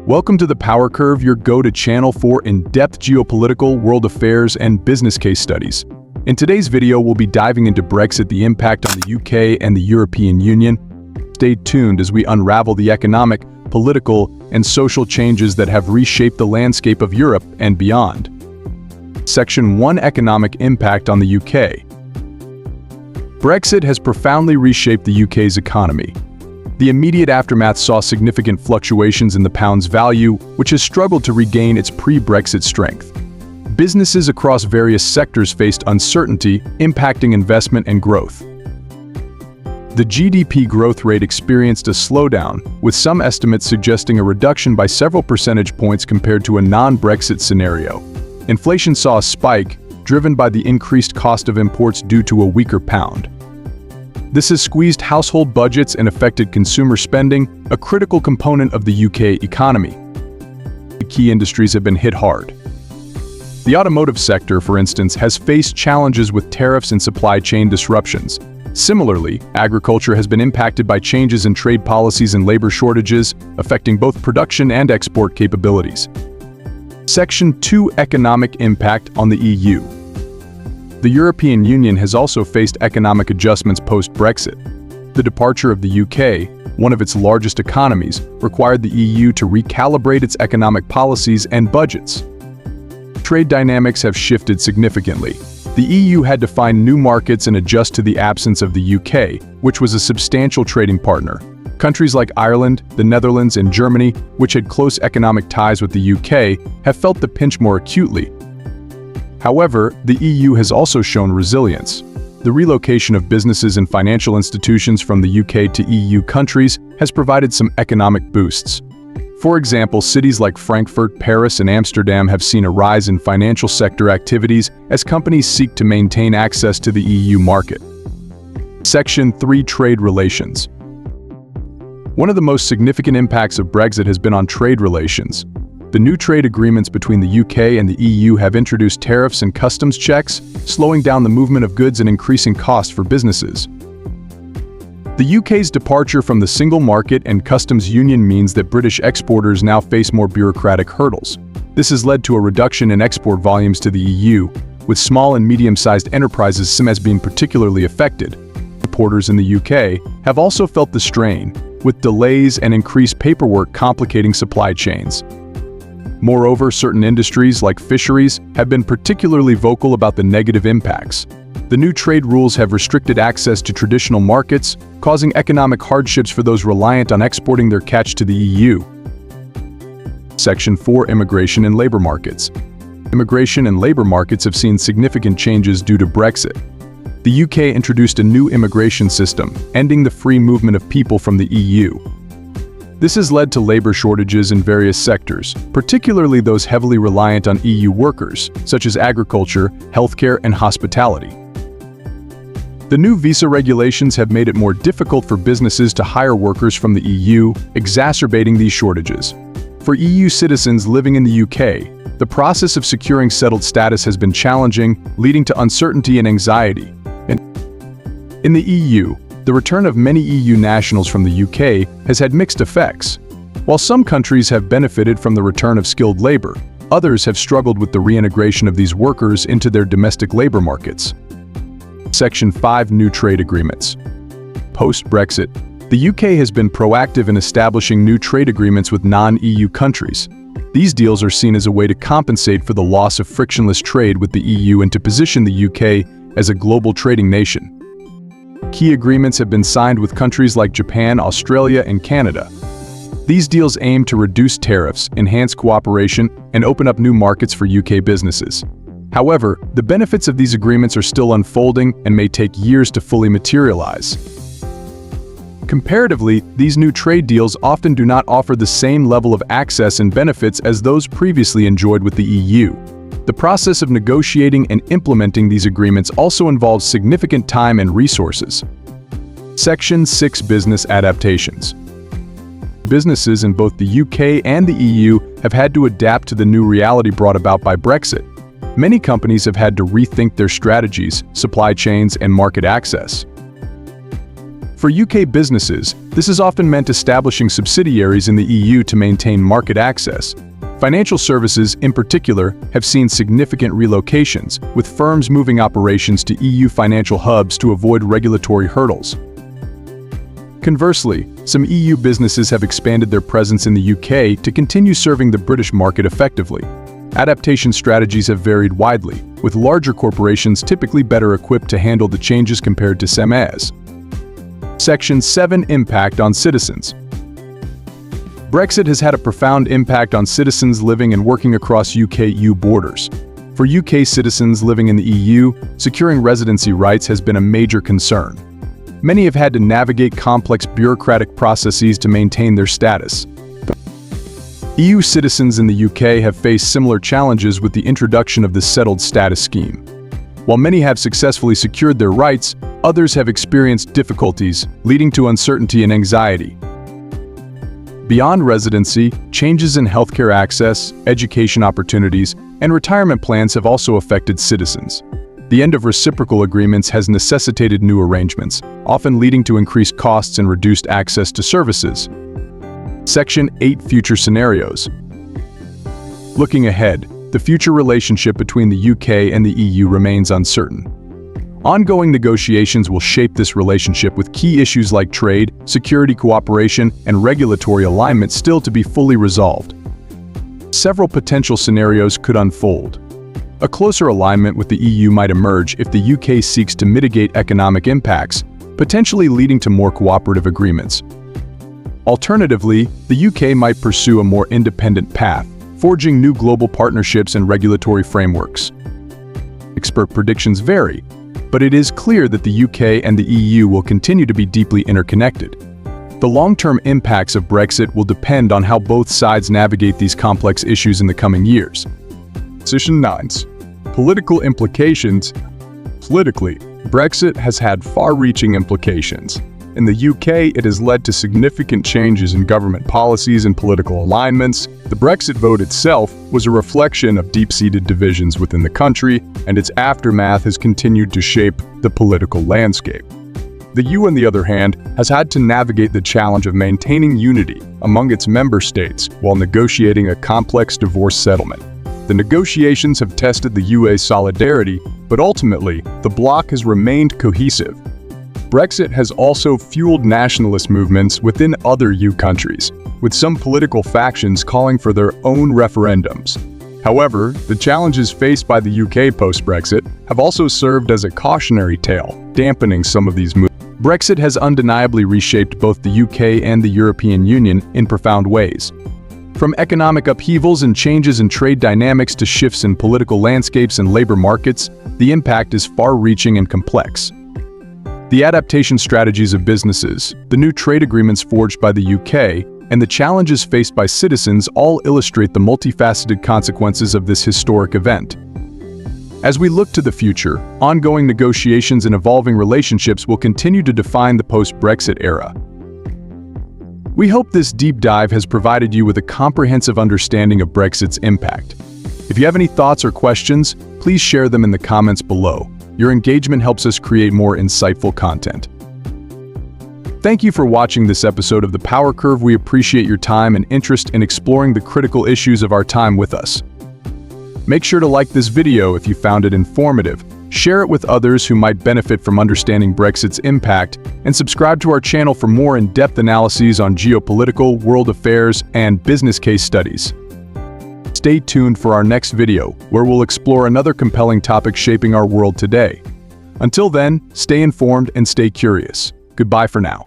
Welcome to the Power Curve, your go-to channel for in-depth geopolitical, world affairs, and business case studies. In today's video, we'll be diving into Brexit, the impact on the UK and the European Union. Stay tuned as we unravel the economic, political, and social changes that have reshaped the landscape of Europe and beyond. Section 1: Economic Impact on the UK. Brexit has profoundly reshaped the UK's economy. The immediate aftermath saw significant fluctuations in the pound's value, which has struggled to regain its pre-Brexit strength. Businesses across various sectors faced uncertainty, impacting investment and growth. The GDP growth rate experienced a slowdown, with some estimates suggesting a reduction by several percentage points compared to a non-Brexit scenario. Inflation saw a spike, driven by the increased cost of imports due to a weaker pound. This has squeezed household budgets and affected consumer spending, a critical component of the UK economy. The key industries have been hit hard. The automotive sector, for instance, has faced challenges with tariffs and supply chain disruptions. Similarly, agriculture has been impacted by changes in trade policies and labor shortages, affecting both production and export capabilities. Section 2: Economic Impact on the EU. The European Union has also faced economic adjustments post-Brexit. The departure of the UK, one of its largest economies, required the EU to recalibrate its economic policies and budgets. Trade dynamics have shifted significantly. The EU had to find new markets and adjust to the absence of the UK, which was a substantial trading partner. Countries like Ireland, the Netherlands, and Germany, which had close economic ties with the UK, have felt the pinch more acutely. However, the EU has also shown resilience. The relocation of businesses and financial institutions from the UK to EU countries has provided some economic boosts. For example, cities like Frankfurt, Paris, and Amsterdam have seen a rise in financial sector activities as companies seek to maintain access to the EU market. Section 3: Trade Relations. One of the most significant impacts of Brexit has been on trade relations. The new trade agreements between the UK and the EU have introduced tariffs and customs checks, slowing down the movement of goods and increasing costs for businesses. The UK's departure from the single market and customs union means that British exporters now face more bureaucratic hurdles. This has led to a reduction in export volumes to the EU, with small and medium-sized enterprises seen as being particularly affected. Importers in the UK have also felt the strain, with delays and increased paperwork complicating supply chains. Moreover, certain industries, like fisheries, have been particularly vocal about the negative impacts. The new trade rules have restricted access to traditional markets, causing economic hardships for those reliant on exporting their catch to the EU. Section 4: Immigration and Labor Markets. Immigration and labor markets have seen significant changes due to Brexit. The UK introduced a new immigration system, ending the free movement of people from the EU. This has led to labor shortages in various sectors, particularly those heavily reliant on EU workers, such as agriculture, healthcare, and hospitality. The new visa regulations have made it more difficult for businesses to hire workers from the EU, exacerbating these shortages. For EU citizens living in the UK, the process of securing settled status has been challenging, leading to uncertainty and anxiety. In the EU, the return of many EU nationals from the UK has had mixed effects. While some countries have benefited from the return of skilled labor, others have struggled with the reintegration of these workers into their domestic labor markets. Section 5: New Trade Agreements. Post-Brexit, the UK has been proactive in establishing new trade agreements with non-EU countries. These deals are seen as a way to compensate for the loss of frictionless trade with the EU and to position the UK as a global trading nation. Key agreements have been signed with countries like Japan, Australia, and Canada. These deals aim to reduce tariffs, enhance cooperation, and open up new markets for UK businesses. However, the benefits of these agreements are still unfolding and may take years to fully materialize. Comparatively, these new trade deals often do not offer the same level of access and benefits as those previously enjoyed with the EU. The process of negotiating and implementing these agreements also involves significant time and resources. Section 6: Business Adaptations. Businesses in both the UK and the EU have had to adapt to the new reality brought about by Brexit. Many companies have had to rethink their strategies, supply chains, and market access. For UK businesses, this has often meant establishing subsidiaries in the EU to maintain market access. Financial services, in particular, have seen significant relocations, with firms moving operations to EU financial hubs to avoid regulatory hurdles. Conversely, some EU businesses have expanded their presence in the UK to continue serving the British market effectively. Adaptation strategies have varied widely, with larger corporations typically better equipped to handle the changes compared to SMEs. Section 7. Impact on citizens. Brexit has had a profound impact on citizens living and working across UK-EU borders. For UK citizens living in the EU, securing residency rights has been a major concern. Many have had to navigate complex bureaucratic processes to maintain their status. EU citizens in the UK have faced similar challenges with the introduction of the settled status scheme. While many have successfully secured their rights, others have experienced difficulties, leading to uncertainty and anxiety. Beyond residency, changes in healthcare access, education opportunities, and retirement plans have also affected citizens. The end of reciprocal agreements has necessitated new arrangements, often leading to increased costs and reduced access to services. Section 8. Future scenarios. Looking ahead, the future relationship between the UK and the EU remains uncertain. Ongoing negotiations will shape this relationship, with key issues like trade, security cooperation, and regulatory alignment still to be fully resolved. Several potential scenarios could unfold. A closer alignment with the EU might emerge if the UK seeks to mitigate economic impacts, potentially leading to more cooperative agreements. Alternatively, the UK might pursue a more independent path, forging new global partnerships and regulatory frameworks. Expert predictions vary, but it is clear that the UK and the EU will continue to be deeply interconnected. The long-term impacts of Brexit will depend on how both sides navigate these complex issues in the coming years. Section 9. Political implications. Politically, Brexit has had far-reaching implications. In the UK, it has led to significant changes in government policies and political alignments. The Brexit vote itself was a reflection of deep-seated divisions within the country, and its aftermath has continued to shape the political landscape. The EU, on the other hand, has had to navigate the challenge of maintaining unity among its member states while negotiating a complex divorce settlement. The negotiations have tested the UK's solidarity, but ultimately, the bloc has remained cohesive. Brexit has also fueled nationalist movements within other EU countries, with some political factions calling for their own referendums. However, the challenges faced by the UK post-Brexit have also served as a cautionary tale, dampening some of these movements. Brexit has undeniably reshaped both the UK and the European Union in profound ways. From economic upheavals and changes in trade dynamics to shifts in political landscapes and labor markets, the impact is far-reaching and complex. The adaptation strategies of businesses, the new trade agreements forged by the UK, and the challenges faced by citizens all illustrate the multifaceted consequences of this historic event. As we look to the future, ongoing negotiations and evolving relationships will continue to define the post-Brexit era. We hope this deep dive has provided you with a comprehensive understanding of Brexit's impact. If you have any thoughts or questions, please share them in the comments below. Your engagement helps us create more insightful content. Thank you for watching this episode of The Power Curve. We appreciate your time and interest in exploring the critical issues of our time with us. Make sure to like this video if you found it informative, share it with others who might benefit from understanding Brexit's impact, and subscribe to our channel for more in-depth analyses on geopolitical, world affairs, and business case studies. Stay tuned for our next video, where we'll explore another compelling topic shaping our world today. Until then, stay informed and stay curious. Goodbye for now.